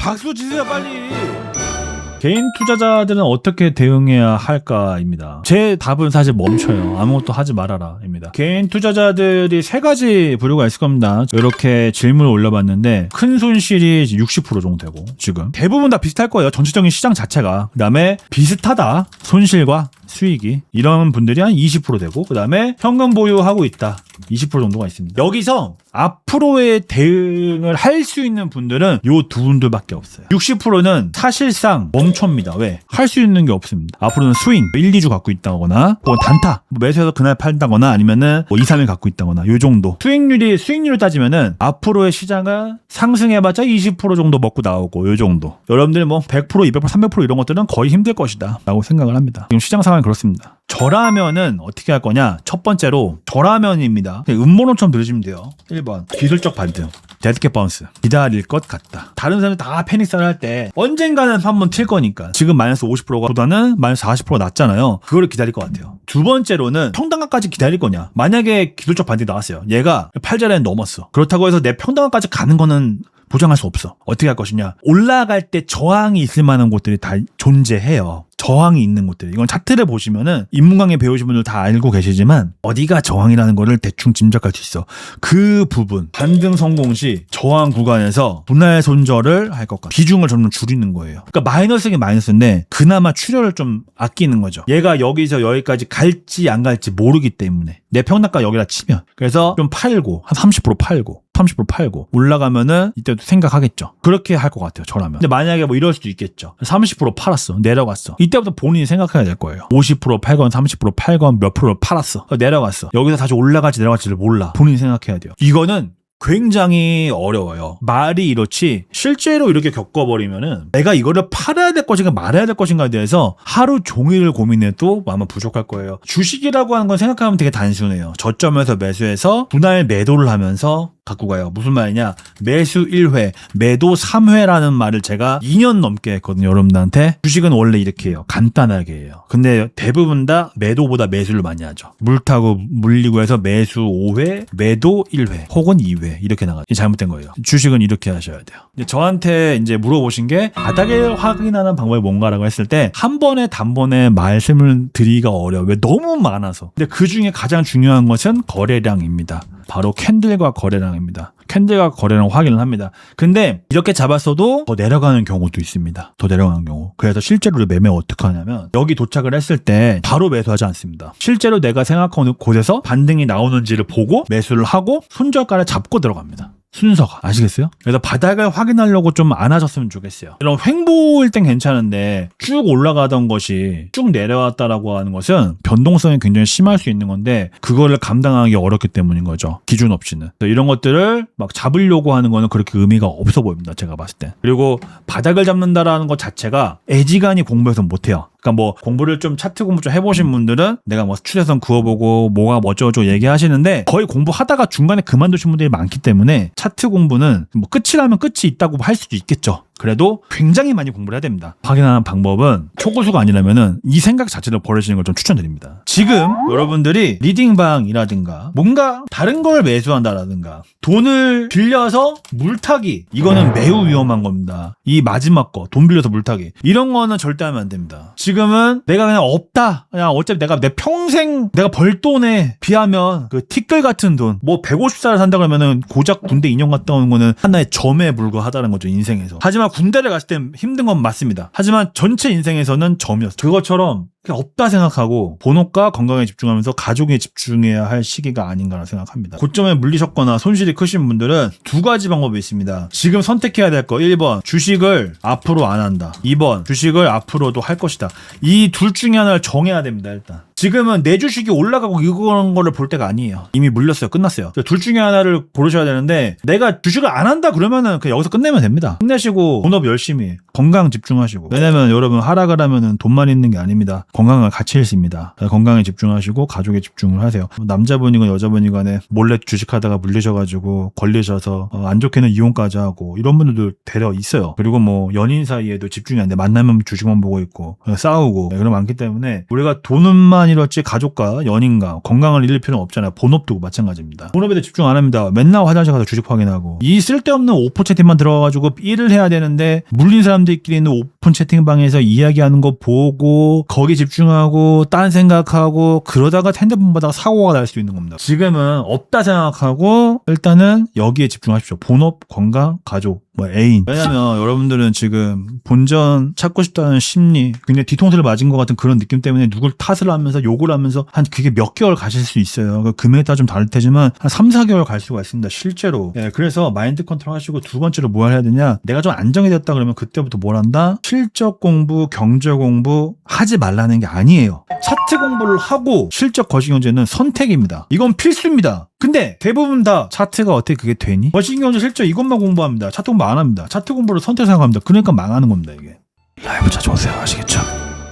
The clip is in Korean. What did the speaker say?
박수 치세요 빨리. 개인 투자자들은 어떻게 대응해야 할까입니다. 제 답은 사실 멈춰요. 아무것도 하지 말아라입니다. 개인 투자자들이 세 가지 부류가 있을 겁니다. 이렇게 질문을 올려봤는데 큰 손실이 60% 정도 되고 지금 대부분 다 비슷할 거예요. 전체적인 시장 자체가. 그 다음에 비슷하다. 손실과 수익이. 이런 분들이 한 20% 되고 그 다음에 현금 보유하고 있다. 20% 정도가 있습니다. 여기서 앞으로의 대응을 할 수 있는 분들은 요 두 분들밖에 없어요. 60%는 사실상 멈춥니다. 왜? 할 수 있는 게 없습니다. 앞으로는 스윙 1, 2주 갖고 있다거나 혹은 단타 매수해서 그날 팔다거나 아니면은 2, 3일 갖고 있다거나 요 정도. 수익률을 따지면은 앞으로의 시장은 상승해봤자 20% 정도 먹고 나오고 요 정도. 여러분들 뭐 100%, 200%, 300% 이런 것들은 거의 힘들 것이다 라고 생각을 합니다. 지금 시장 상황이 그렇습니다. 저라면은 어떻게 할 거냐? 첫 번째로 저라면입니다. 음모론처럼 들으시면 돼요. 1번 기술적 반등, 데드캣 바운스, 기다릴 것 같다. 다른 사람들 다 패닉사를 할 때 언젠가는 한번 튈 거니까 지금 마이너스 50%가 보다는 마이너스 40% 낮잖아요. 그거를 기다릴 것 같아요. 두 번째로는 평단가까지 기다릴 거냐? 만약에 기술적 반등이 나왔어요. 얘가 팔자리는 넘었어. 그렇다고 해서 내 평단가까지 가는 거는 보장할 수 없어. 어떻게 할 것이냐? 올라갈 때 저항이 있을 만한 곳들이 다 존재해요. 저항이 있는 곳들. 이건 차트를 보시면은 인문강의 배우신 분들 다 알고 계시지만 어디가 저항이라는 거를 대충 짐작할 수 있어. 그 부분 반등 성공 시 저항 구간에서 분할 손절을 할 것 같아. 비중을 점점 줄이는 거예요. 그러니까 마이너스긴 마이너스인데 그나마 출혈을 좀 아끼는 거죠. 얘가 여기서 여기까지 갈지 안 갈지 모르기 때문에 내 평단가 여기다 치면 그래서 좀 팔고 한 30% 팔고 30% 팔고 올라가면은 이때도 생각하겠죠. 그렇게 할 것 같아요. 저라면. 근데 만약에 뭐 이럴 수도 있겠죠. 30% 팔았어. 내려갔어. 이때부터 본인이 생각해야 될 거예요. 50% 팔건 30% 팔건 몇 프로를 팔았어. 내려갔어. 여기서 다시 올라갈지 내려갈지를 몰라. 본인이 생각해야 돼요. 이거는 굉장히 어려워요. 말이 이렇지 실제로 이렇게 겪어버리면은 내가 이거를 팔아야 될 것인가 말아야 될 것인가에 대해서 하루 종일 고민해도 아마 부족할 거예요. 주식이라고 하는 건 생각하면 되게 단순해요. 저점에서 매수해서 분할 매도를 하면서 갖고 가요. 무슨 말이냐? 매수 1회, 매도 3회라는 말을 제가 2년 넘게 했거든요. 여러분들한테. 주식은 원래 이렇게 해요. 간단하게 해요. 근데 대부분 다 매도보다 매수를 많이 하죠. 물 타고 물리고 해서 매수 5회, 매도 1회, 혹은 2회 이렇게 나가요. 이게 잘못된 거예요. 주식은 이렇게 하셔야 돼요. 저한테 이제 물어보신 게 바닥을 확인하는 방법이 뭔가라고 했을 때 한 번에 단번에 말씀을 드리기가 어려워요. 왜? 너무 많아서. 근데 그 중에 가장 중요한 것은 거래량입니다. 바로 캔들과 거래량입니다. 캔들과 거래량 확인을 합니다. 근데 이렇게 잡았어도 더 내려가는 경우도 있습니다. 더 내려가는 경우. 그래서 실제로 우리 매매 어떻게 하냐면 여기 도착을 했을 때 바로 매수하지 않습니다. 실제로 내가 생각하는 곳에서 반등이 나오는지를 보고 매수를 하고 손절가를 잡고 들어갑니다. 순서가 아시겠어요? 그래서 바닥을 확인하려고 좀 안 하셨으면 좋겠어요. 이런 횡보일 땐 괜찮은데 쭉 올라가던 것이 쭉 내려왔다라고 하는 것은 변동성이 굉장히 심할 수 있는 건데 그거를 감당하기 어렵기 때문인 거죠. 기준 없이는. 이런 것들을 막 잡으려고 하는 거는 그렇게 의미가 없어 보입니다. 제가 봤을 때. 그리고 바닥을 잡는다라는 것 자체가 애지간히 공부해서 못해요. 그러니까 뭐 공부를 좀 차트 공부 좀 해보신 분들은 내가 뭐 추세선 그어보고 뭐가 어쩌고저쩌고 얘기하시는데 거의 공부하다가 중간에 그만두신 분들이 많기 때문에 차트 공부는 뭐 끝이라면 끝이 있다고 할 수도 있겠죠. 그래도 굉장히 많이 공부를 해야 됩니다. 확인하는 방법은 초고수가 아니라면은 이 생각 자체를 버리시는 걸 좀 추천드립니다. 지금 여러분들이 리딩방이라든가 뭔가 다른 걸 매수한다라든가 돈을 빌려서 물타기 이거는 매우 위험한 겁니다. 이 마지막 거 돈 빌려서 물타기 이런 거는 절대 하면 안 됩니다. 지금은 내가 그냥 없다. 그냥 어차피 내가 내 평생 내가 벌 돈에 비하면 그 티끌 같은 돈 뭐 150살을 산다 그러면은 고작 군대 2년 갔다 오는 거는 하나의 점에 불과하다는 거죠. 인생에서. 하지만 군대를 갔을 때 힘든 건 맞습니다. 하지만 전체 인생에서는 점이었어요. 그것처럼 없다 생각하고 본업과 건강에 집중하면서 가족에 집중해야 할 시기가 아닌가라 생각합니다. 고점에 물리셨거나 손실이 크신 분들은 두 가지 방법이 있습니다. 지금 선택해야 될 거 1번 주식을 앞으로 안 한다. 2번 주식을 앞으로도 할 것이다. 이 둘 중에 하나를 정해야 됩니다. 일단 지금은 내 주식이 올라가고 이런 거를 볼 때가 아니에요. 이미 물렸어요. 끝났어요. 둘 중에 하나를 고르셔야 되는데 내가 주식을 안 한다 그러면은 그냥 여기서 끝내면 됩니다. 끝내시고 본업 열심히 건강 집중하시고. 왜냐면 여러분 하락을 하면은 돈만 있는 게 아닙니다. 건강을 같이 있습니다. 건강에 집중하시고 가족에 집중을 하세요. 남자분이건 여자분이간에 몰래 주식하다가 물리셔가지고 걸리셔서 안 좋게는 이혼까지 하고 이런 분들도 대려 있어요. 그리고 뭐 연인 사이에도 집중이 안 돼. 만나면 주식만 보고 있고 싸우고 그런 거 많기 때문에 우리가 돈만 잃었지 가족과 연인과 건강을 잃을 필요는 없잖아요. 본업도 마찬가지입니다. 본업에도 집중 안 합니다. 맨날 화장실 가서 주식 확인하고 이 쓸데없는 오픈 채팅만 들어가가지고 일을 해야 되는데 물린 사람들끼리 있는 오픈 채팅방에서 이야기하는 거 보고 거기 집중하고 딴 생각하고 그러다가 핸드폰 보다가 사고가 날 수 있는 겁니다. 지금은 없다 생각하고 일단은 여기에 집중하십시오. 본업, 건강, 가족, 뭐 애인. 왜냐면 여러분들은 지금 본전 찾고 싶다는 심리, 굉장히 뒤통수를 맞은 것 같은 그런 느낌 때문에 누굴 탓을 하면서 욕을 하면서 한 그게 몇 개월 가실 수 있어요. 금액에 따라 좀 다를 테지만 한 3, 4개월 갈 수가 있습니다. 실제로. 예, 그래서 마인드 컨트롤 하시고 두 번째로 뭘 해야 되냐? 내가 좀 안정이 됐다 그러면 그때부터 뭘 한다? 실적 공부, 경제 공부 하지 말라는 게 아니에요. 차트 공부를 하고 실적 거시경제는 선택입니다. 이건 필수입니다. 근데 대부분 다 차트가 어떻게 그게 되니? 거시경제 실적 이것만 공부합니다. 차트 공부 안 합니다. 차트 공부를 선택 생각합니다. 그러니까 망하는 겁니다, 이게. 라이브 자주 오세요. 아시겠죠?